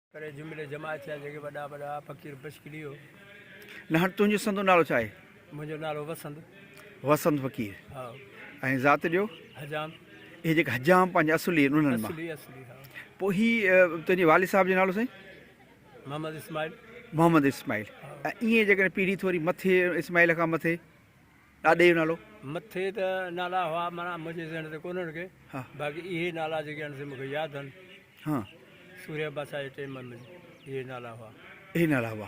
करे जुमिले जमा थिया जेके वॾा वॾा फ़क़ीर बशकिरी हो। न हाणे तुंहिंजो संदो नालो छा आहे? मुंहिंजो नालो वसंत। वसंत फ़क़ीर। हा। ऐं ज़ात ॾियो? हजाम। इहे जेके हजाम पंहिंजे असुली आहिनि उन्हनि मां? असली असली हा। पोइ हीअ तुंहिंजे वालिद साहिब जो नालो साईं? मोहम्मद इस्माइल। मोहम्मद इस्माइल। ऐं ईअं जेकॾहिं पीढ़ी थोरी मथे इस्माइल खां मथे ॾाॾे जो नालो? मथे त नाला हुआ माना मुंहिंजे ज़हन ते कोन्हनि के। हा। बाक़ी इहे नाला जेके आहिनि से मूंखे यादि आहिनि। हा। सूर्य बादशाह जे टाइम में इहे नाला हुआ। इहे नाला हुआ।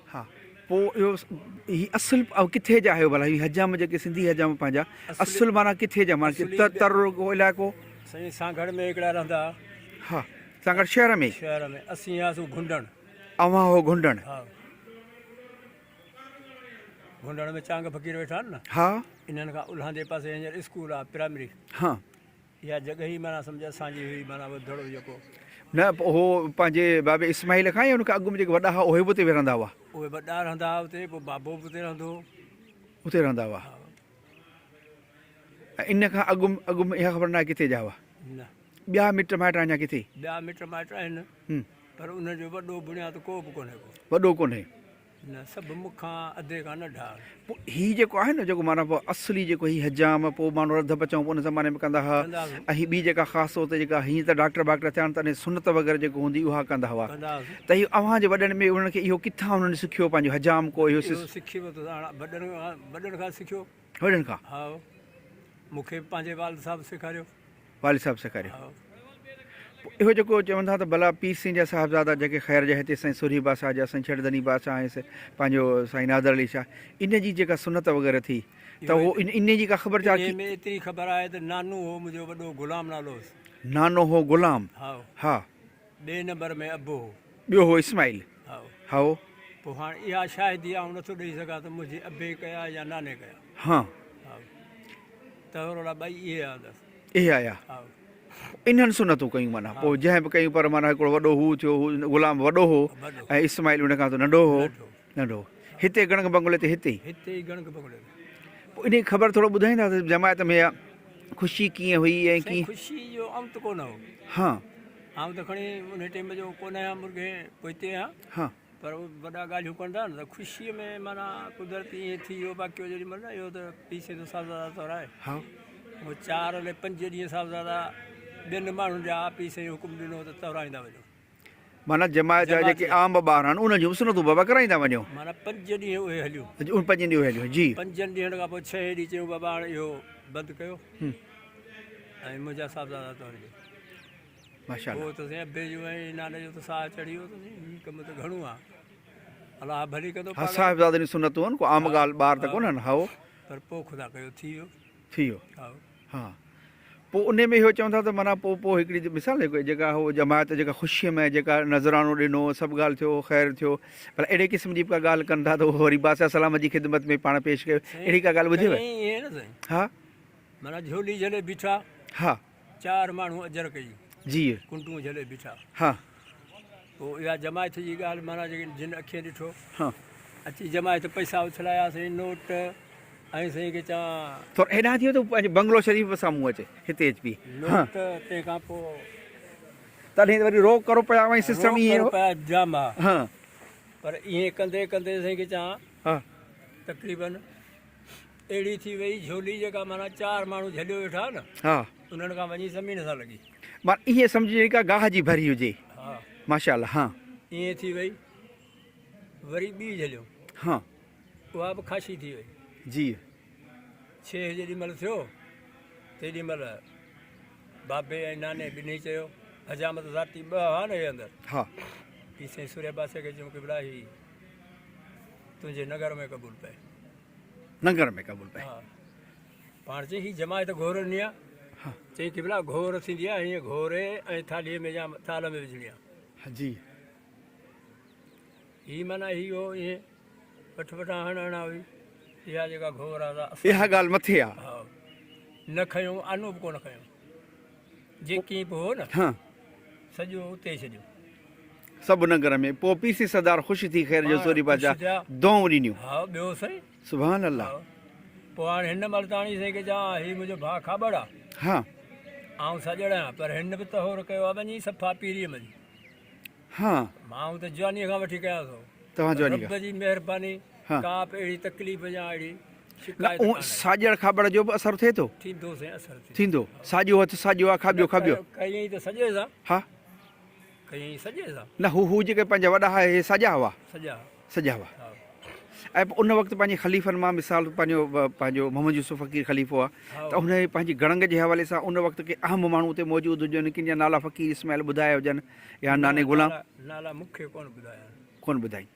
हा। पोइ इहो हीअ असुल किथे जा आहियो भला? हीअ हजाम जेके सिंधी हजाम पंहिंजा असुल माना किथे जा? माना तर इलाइक़ो? साईं सांगड़ में हिकिड़ा रहंदा। हा। सांगड़ शहर में? शहर में। असीं हुआसीं घुंडण। अवां हो घुंडण? हा। घुंडण में चांग फ़क़ीर वेठा आहिनि न। हा। इन्हनि खां उल्हां जे पासे हींअर स्कूल आहे प्राइमरी। हा। इहा जॻह ई माना सम्झ असांजी हुई माना वधड़ो जेको। न पोइ हो पंहिंजे बाबे इस्माइल खां ई उनखां अॻु में जेके वॾा हुआ उहे बि उते रहंदा हुआ? उहे वॾा रहंदा हुआ उते, पोइ बाबो बि उते रहंदो हो। उते रहंदा हुआ। ऐं इन खां अॻु में इहा ख़बर न आहे किथे जा हुआ? न। ॿिया मिट माइट अञा किथे? ॿिया मिट माइट आहिनि पर उनजो वॾो बुनियादु को बि कोन्हे को। वॾो कोन्हे? न, सभु मूंखां अधे खां नंढा। पोइ हीअ जेको आहे न जेको माना पोइ असली जेको हीअ हजाम पोइ माण्हू रध बचाऊं पोइ उन ज़माने में कंदा हुआ। ऐं हीअ ॿी जेका ख़ासि तौर ते जेका हीअं त डॉक्टर वाक्टर थिया आहिनि त सुनत वग़ैरह जेको हूंदी उहा कंदा हुआ। त इहो अव्हां जे वॾनि में उन्हनि खे इहो किथां उन्हनि सिखियो पंहिंजो हजाम को इहो सिखी वरितो? वॾनि खां सिखियो। वॾनि खां? हा। मूंखे पंहिंजे वालिद साहिबु सेखारियो। वालिद साहिबु सेखारियो। इहो जेको चवंदा त भला पीर सिंह जा साहिबज़ादा जेके ख़ैर जा हिते साईं सुरी बादशाह जा साईं छड़दनी बादशाह ऐं पंहिंजो साईं नादर अली शाह इन जी जेका सुनत वग़ैरह थी त उहो इन जी का ख़बर छा? एतिरी ख़बर आहे त नानू हो मुंहिंजो वॾो गुलाम नालो हुयुसि। नानो हो गुलाम? हा। हा। ॿिए नंबर में अबो हो। ॿियो हो इस्माइल? हा। हा। पोइ हाणे इहा शायदि आउं नथो ॾेई सघां त मुंहिंजे अबे कया या नाने कया। हा। त ओड़ा ॿई इहे आया। इहे आया? हा। इन्हनि सुनतूं कयूं माना पोइ जंहिं बि कयूं पर माना हिकिड़ो वॾो हू थियो गुलाम वॾो हो ऐं इस्माइल उन खां त नंढो हो। नंढो हिते गणक बंगले ते हिते ई गणक बंगले ते। पोइ इन जी ख़बर थोरो ॿुधाईंदा त जमायत में ख़ुशी कीअं हुई ऐं कीअं? ख़ुशी जो अंत कोन हो। हा। आउं त खणी उन टाइम जो कोन आहियां मुर्गे पोइते आहियां। हा। पर वॾा ॻाल्हियूं कंदा आहिनि त ख़ुशीअ में माना कुदरती ईअं थी वियो बाक़ी जेॾी महिल न इहो त पीसे जो साहिबज़ादा तौरु आहे। हा। उहो 4 अलाए 5 ॾींहं साहिबज़ादा ॿियनि माण्हुनि जा पीसे हुकुम ॾिनो त तवराईंदा वञो। माना जमायत जा जेके आम ॿार आहिनि उन जूं सुनतूं बाबा कराईंदा वञो। माना 5 ॾींहं उहे हलियूं। 5 ॾींहं उहे हलियूं जी। 5 ॾींहंनि खां पोइ 6 ॾींहं चयूं बाबा हाणे इहो बंदि कयो ऐं मुंहिंजा साहिबज़ादा तौरु ॾियो। माशाअल्लाह। पोइ त साईं अबे जो ऐं नाले जो त साह चढ़ी वियो त हीउ कमु त घणो आहे। अलाह भली कंदो। हा साहिबज़ादनि जूं सुनतूं आहिनि को आम ॻाल्हि ॿार त कोन्हनि। हा। पर पोइ ख़ुदा कयो थी वियो। थी वियो। हा। हा। पोइ उन में इहो चवंदा त माना पोइ हिकिड़ी मिसाल जेका हो जमायत जेका ख़ुशीअ में जेका नज़रानो ॾिनो सभु ॻाल्हि थियो ख़ैर थियो पर अहिड़े क़िस्म जी का ॻाल्हि कंदा त वरी बादशाह सलाम जी ख़िदमत में पाण पेश कयो अहिड़ी का ॻाल्हि ॿुधेव? हा। माना झोली झले बीठा। हा। 4 माण्हू अजर कई जी कुंटूं झले बीठा। हा। पोइ इहा जमायत जी ॻाल्हि माना जेके जिन अखियूं ॾिठो। हा। अची जमायत पैसा उछलायासीं नोट ऐं साईं खे चवां थोरो हेॾां थी वियो त पंहिंजो बंगलो शरीफ़ साम्हूं अचे हिते अची बि। नोट तंहिंखां पोइ तॾहिं वरी रोक करो पिया ऐं सिस्टम ईअं जाम आहे। हा। पर ईअं कंदे कंदे साईं खे चवां हा तक़रीबन अहिड़ी थी वई झोली जेका माना 4 माण्हू झलियो वेठा न। हा। उन्हनि खां वञी ज़मीन सां लॻी। माना ईअं सम्झ का गाह जी भरी हुजे। हा। माशाअल्लाह। हा। ईअं थी वई वरी ॿी झलियो। हा। उहा बि ख़ासी थी वई जी। 6 जेॾी महिल थियो तेॾी महिल बाबे ऐं नाने ॿिन्ही चयो हजामत ज़ाती 2 हुआ न हे अंदरि। हा। ही साईं सूर्य बादशाह खे चयूं की भला ही तुंहिंजे नगर में क़बूल पए। नगर में क़बूल पए। हा। पाण चई ही जमायत घोरनि आहे। हा। चई की भला घोर थींदी आहे हीअं घोरे ऐं थालीअ में या थाल में विझणी आहे जी। ही माना इहो ईअं वठा हणा हुई इहा जेका घोर आहे इहा ॻाल्हि मथे आहे। हा। न खयूं आनो बि कोन खयूं जेकी बि हो न। हा। सॼो उते छॾियो सभु नगर में। पोइ पीसी सरदार ख़ुशि थी ख़ैर जो सोरी बाजा दुआऊं ॾिनियूं। हा। ॿियो साईं सुभान अल्लाह। पोइ हाणे हिन महिल ताणी साईं खे चवां हीउ मुंहिंजो भाउ ख़बर आहे। हा। आउं सॼण आहियां पर हिन बि तहोर कयो आहे वञी सफ़ा पीरीअ में हाँ मां त जवानी खां वठी कयां थो तव्हां जवानी रब जी महिरबानी हाँ। का बि अहिड़ी तकलीफ़ या अहिड़ी खां शिकायत उहो कान्हे। साॼण खाॿड़ जो बि असरु थिए थो थींदो से असर थींदो साॼो हथु साॼो आहे खाॿियो खाॿियो कयईं त सॼे सां हा कयईं सॼे सां न हू जेके पंहिंजा वॾा हुआ हे साॼा हुआ सॼा सॼा हुआ हा ऐं पोइ उन वक़्तु पंहिंजे ख़लीफ़नि मां मिसाल पंहिंजो मोहम्मद यूसुफ फ़क़ीर ख़लीफ़ो आहे त हुन जी पंहिंजी गड़ंग जे हवाले सां उन वक़्तु के अहम माण्हू उते मौजूदु हुजनि किन जा नाला फ़क़ीर इस्माइल ॿुधाया हुजनि या नाने ग़ुलाम नाला मूंखे कोन ॿुधाया कोन ॿुधाई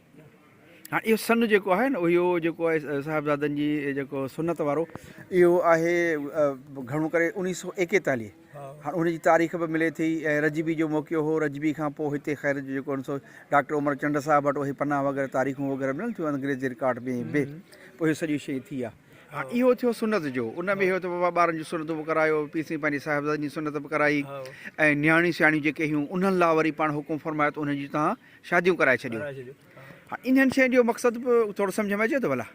हाणे इहो सन जेको आहे न इहो जेको आहे साहिबज़ादनि जी जेको सुनत वारो इहो आहे घणो करे 1941 हाणे उनजी तारीख़ बि मिले थी ऐं रजबी जो मौक़ो हो रजबी खां पोइ हिते ख़ैर जेको डॉक्टर उमर चंड साहिब वटि उहे पन्ना वग़ैरह तारीख़ूं वग़ैरह मिलनि थियूं अंग्रेज़ी रिकॉर्ड में बि पोइ इहो सॼी शइ थी आहे हाणे इहो थियो सुनत जो उन में इहो त बाबा ॿारनि जी सुनत बि करायो पीसी पंहिंजी साहिबज़ादनि जी सुनत बि कराई ऐं न्याणी सियाणियूं जेके हुयूं उन्हनि लाइ वरी पाण हुकुम फरमायो त उन्हनि जी तव्हां शादियूं कराए छॾियो हा इन्हनि शयुनि जो मक़सदु बि थोरो सम्झ में अचे थो भला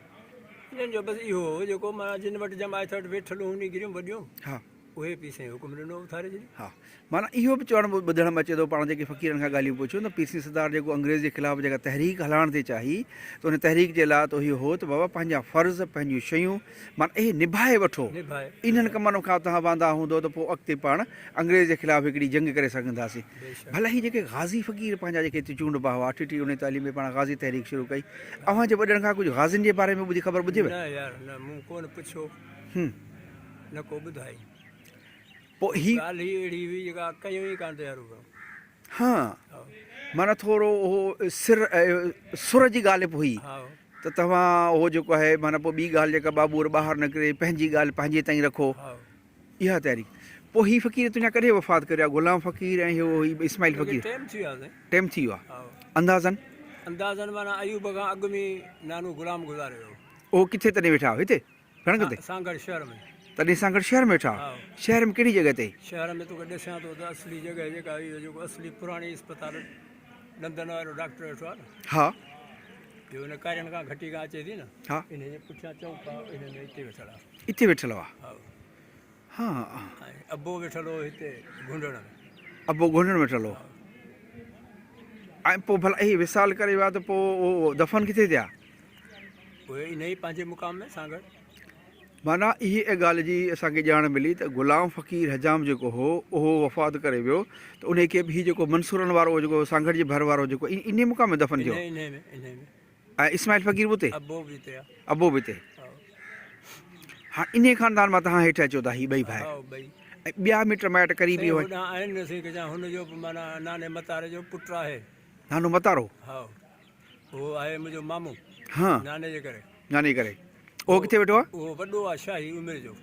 इन्हनि जो बसि इहो जेको मां जिन वटि जमायत वटि वेठल हुन गिरियूं वॾियूं हा उहे पीसे हुकुम ॾिनो उथारे छॾियो हा माना इहो बि चवण ॿुधण में अचे थो पाण जेके फ़क़ीरनि खां ॻाल्हियूं पुछियूं त पीसी सरदार जेको अंग्रेज़ जे ख़िलाफ़ु जेका तहरीक हलाइण ते चाही त उन तहरीक जे लाइ त इहो हो त बाबा पंहिंजा फ़र्ज़ पंहिंजियूं शयूं माना इहे निभाए वठो इन्हनि कमनि खां तव्हां वांदा हूंदो त पोइ अॻिते पाण अंग्रेज़ जे ख़िलाफ़ु हिकिड़ी जंग करे सघंदासीं भला ही जेके गाज़ी फ़क़ीर पंहिंजा जेके हिते चूंडबा हुआ 1939 में पाण गाज़ी तहरीक शुरू कई अव्हां जे वॾनि खां कुझु गाज़ियुनि जे बारे में ॿुधी ख़बर ॿुधेव न यार न मूं कोन पुछियो न को ॿुधाई पोइ ही ॻाल्हि ही अहिड़ी हुई जेका कयूं ई कान तयारु कयूं हा माना थोरो उहो सुर जी ॻाल्हि बि हुई हा त तव्हां उहो जेको आहे माना पोइ ॿी ॻाल्हि जेका बाबूर ॿाहिरि निकिरे पंहिंजी ॻाल्हि पंहिंजे ताईं रखो हा इहा तयारी पोइ हीउ फ़क़ीर तुंहिंजा कॾहिं वफ़ात करे आहे ग़ुलाम फ़क़ीर ऐं इहो इस्माइल फ़क़ीर टाइम थी वियो टाइम थी वियो आहे हा अंदाज़नि अंदाज़नि माना अयूब खां अॻु में नानो ग़ुलाम गुज़ारे वियो उहो किथे तॾहिं वेठा हुआ हिते घणनि ते सांगड़ शहर में तॾहिं सां गॾु शहर में वेठा हा शहर में कहिड़ी जॻह ते शहर में तोखे ॾिसां थो त असली जॻह जेका इहो जेको असली पुराणी इस्पताल नंदन वारो डॉक्टर वेठो आहे न हा इहो हिन कारियनि खां घटी खां अचे थी न हा इन जे पुठियां चौक आहे इन में हिते वेठल आहे हिते वेठल हुआ हा हा ऐं अबो वेठल हो हिते घुंडण में अबो घुंडण वेठल हो ऐं पोइ भला इहे विसाल करे विया त पोइ उहो दफ़न किथे थिया उहे इन ई पंहिंजे मुक़ाम में सांगड़ माना इहे ॻाल्हि जी असांखे ॼाण मिली त ग़ुलाम फ़क़ीर हजाम जेको हो उहो वफ़ात करे वियो त उन खे बि हीउ जेको मंसूरनि वारो जेको सांगड़ जे भर वारो जेको इन मुक़ाम में दफ़न थियो इन में ऐं इस्माइल फ़क़ीर बि उते अबो बि हिते आहे अबो बि हिते हा इन ख़ानदान मां तव्हां हेठि अचो था हीअ ॿई भाई हा ॿई ऐं ॿिया मिट माइट क़रीबी हुआ होॾां आहिनि न हुनजो बि माना नाने मतारे जो पुटु आहे नानो मतारो हा उहो आहे मुंहिंजो मामू हा नाने जे करे नानी करे उहो किथे वेठो आहे उहो वॾो आहे शाही उमिरि जो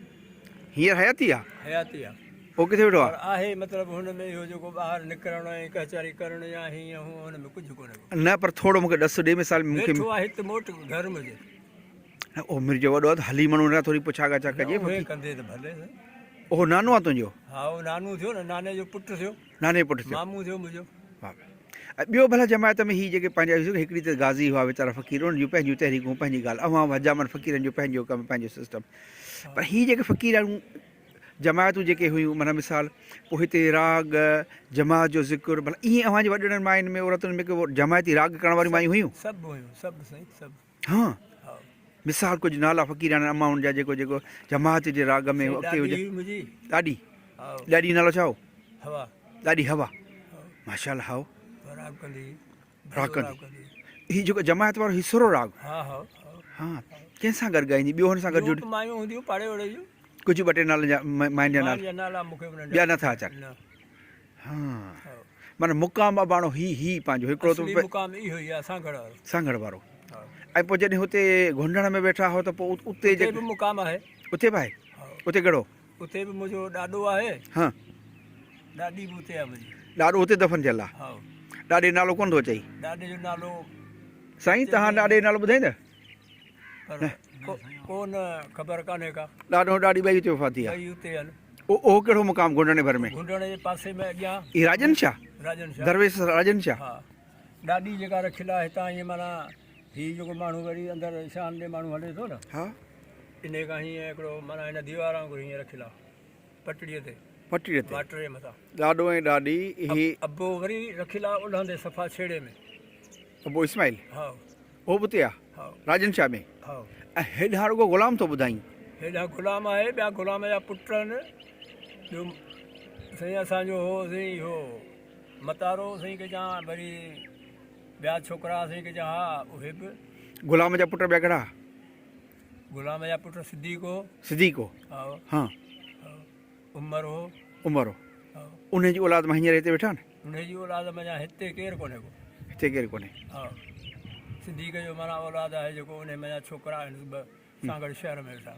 हींअर हयाती आहे हयाती आहे उहो किथे वेठो पर आहे आहे मतिलबु हुन में इहो जेको ॿाहिरि निकिरणु ऐं कचहरी करणु या हीअं हूअं हुन में कुझु कोन्हे न पर थोरो मूंखे ॾस ॾे मिसाल मूंखे वेठो आहे हिते मोट घर में उमिरि जो वॾो आहे त हली माण्हू न थोरी पुछा ॻाछा कजे उहे कंदे त भले उहो नानो आहे तुंहिंजो हा उहो नानू थियो न नाने जो पुटु थियो नाने पुटु थियो मामू थियो मुंहिंजो हा ऐं ॿियो भला जमायत में हीअ जेके पंहिंजा हिकिड़ी त गाज़ी हुआ वीचारा फ़क़ीर उन्हनि जूं पंहिंजियूं तहरीकूं पंहिंजी ॻाल्हि अवां हजामनि फ़क़ीरनि जो पंहिंजो कमु पंहिंजो सिस्टम पर हीअ जेके फ़क़ीर जमायतूं जेके हुयूं माना मिसाल पोइ हिते राग जमात जो ज़िक्र भला ईअं अव्हां जे वॾनि माइनि में औरतुनि में जमायती राग करण वारियूं मायूं हुयूं सभु साईं सभु हा हा मिसाल कुझु नाला फ़क़ीराना अमाउंट जा जेको जमात जे राग में अॻिते हुजे मुंहिंजी ॾाढी हा ॾाढी नालो छा हो हवा ॾाढी हवा माशाल्लाह हाओ राग कंदी राग कंदी हीअ जेको जमायत वारो हिसरो राग हा हा हा कंहिंसां गॾु ॻाईंदी ॿियो हुन सां गॾु जुड़ी मायूं हूंदियूं पाड़े ओड़े जूं कुझु ॿ टे नालनि जा माइनि जा नाला नाला मूंखे बि ॿिया नथा अचनि न हा माना मुक़ाम अबाणो ही पंहिंजो हिकिड़ो असली त मुक़ाम इहो ई आहे सांगड़ वारो सांगड़ वारो हा ऐं पोइ जॾहिं हुते घुंडण में वेठा हो त पोइ उते उते जेके बि मुक़ाम आहे उते बि आहे हा उते कहिड़ो उते बि मुंहिंजो ॾाॾो आहे हा ॾाॾी बि उते आहे मुंहिंजी ॾाॾो उते दफ़न थियल आहे हा ॾाॾे नालो कोन थो चई ॾाॾे जो नालो साईं तव्हां ॾाॾे नालो ॿुधाईंदा पर कोन ख़बर कान्हे का ॾाॾो ॾाॾी ॿई उते वफ़ात थी आहे ॿई उते आहिनि उहो कहिड़ो मुक़ाम घुंडण भर में घुंडण जे पासे में अॻियां ई राजन शाह राजन शाह दरवेश राजन शाह हा ॾाॾी जेका रखियलु आहे हितां ईअं माना हीउ जेको माण्हू वरी अंदरि शान ॾे माण्हू हले थो न हा इन खां हीअं हिकिड़ो माना हिन दीवार वांगुरु हीअं रखियलु आहे पटड़ीअ ते पटड़ी ते वाटर जे मथां ॾाॾो ऐं ॾाॾी इहे अबो वरी रखियलु आहे उल्हांदे सफ़ा छेड़े में। अबो इस्माइल हा उहो बि उते आहे हा राजन शाह में। हा ऐं हेॾा रुॻो ग़ुलाम थो ॿुधाई। हेॾा गुलाम आहे, ॿिया गुलाम जा पुट आहिनि। ॿियो साईं असांजो हो साईं हो मतारो साईं के चवां, वरी ॿिया छोकिरा साईं के चवां, हा उहे बि ग़ुलाम जा पुट ॿिया कहिड़ा? गुलाम जा पुट सिद्दीक़ हो। सिद्दीक़ हो। हा हाँ उमर हो। उमर हो। हा उन जी औलाद में हींअर हिते वेठा आहिनि? उनजी औलाद में अञा हिते केरु कोन्हे को। हिते केरु कोन्हे। हा सिद्दीक़ जो माना औलाद आहे जेको उन में जा छोकिरा आहिनि ॿ सां गॾु शहर में वेठा।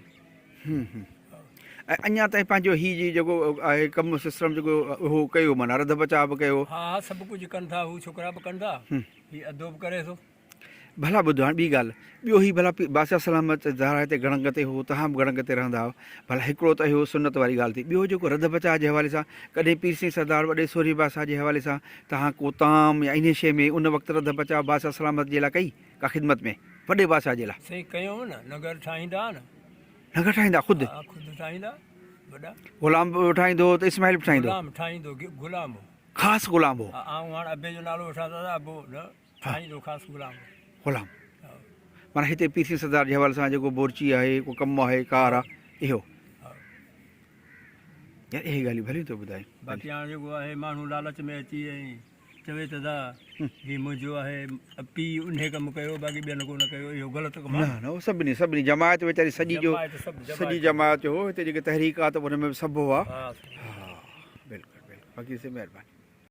ऐं अञा ताईं पंहिंजो हीउ जी जेको आहे कमु सिस्टम जेको उहो कयो माना रध बचाव बि कयो। हा हा सभु कुझु कनि था, हू छोकिरा बि कनि था, हीउ अदो बि करे थो। भला ॿुधो हाणे ॿी ॻाल्हि ॿियो ही भला बादशाह सलामत ज़ारा हिते गणंग ते हो, तव्हां बि गणंग ते रहंदा हुआ, भला हिकिड़ो त इहो सुनत वारी ॻाल्हि थी। ॿियो जेको रध बचाव जे हवाले सां कॾहिं पीर सिंह सरदार वॾे सोरी बादशाह जे हवाले सां तव्हां को ताम या इन शइ में उन वक़्तु रध बचाव बादशाह सलामत जे लाइ कई का ख़िदमत में वॾे बादशाह जे लाइ? सही कयूं न, नगर ठाहींदा न। नगर ठाहींदा ख़ुदि? हा ख़ुदि ठाहींदा वॾा। ग़ुलाम बि ठाहींदो त इस्माइल बि ठाहींदो? गुलाम ठाहींदो, गुलाम हो। ख़ासि ग़ुलाम हो? ऐं हाणे अबे जो नालो वठां था, अबो न ठाहींदो, ख़ासि गुलाम हो। ग़ुलाम हा माना हिते पीर सिंह सरदार जे हवाले सां जेको बोरची आहे को कमु आहे कार आहे इहो हा यार इहे ॻाल्हियूं भली थो ॿुधाए। बाक़ी हाणे जेको आहे माण्हू लालच में अची ऐं चवे त था हीउ मुंहिंजो आहे, पीउ उन कमु कयो बाक़ी ॿियनि कोन कयो, इहो ग़लति कमु न आहे। न उहो सभिनी जमायत वीचारी सॼी जो सभु सॼी जमायत जो हो हिते जेके तहरीक आहे त उन में बि सभु हुआ। हा हा बिल्कुलु बिल्कुलु बाक़ी से महिरबानी।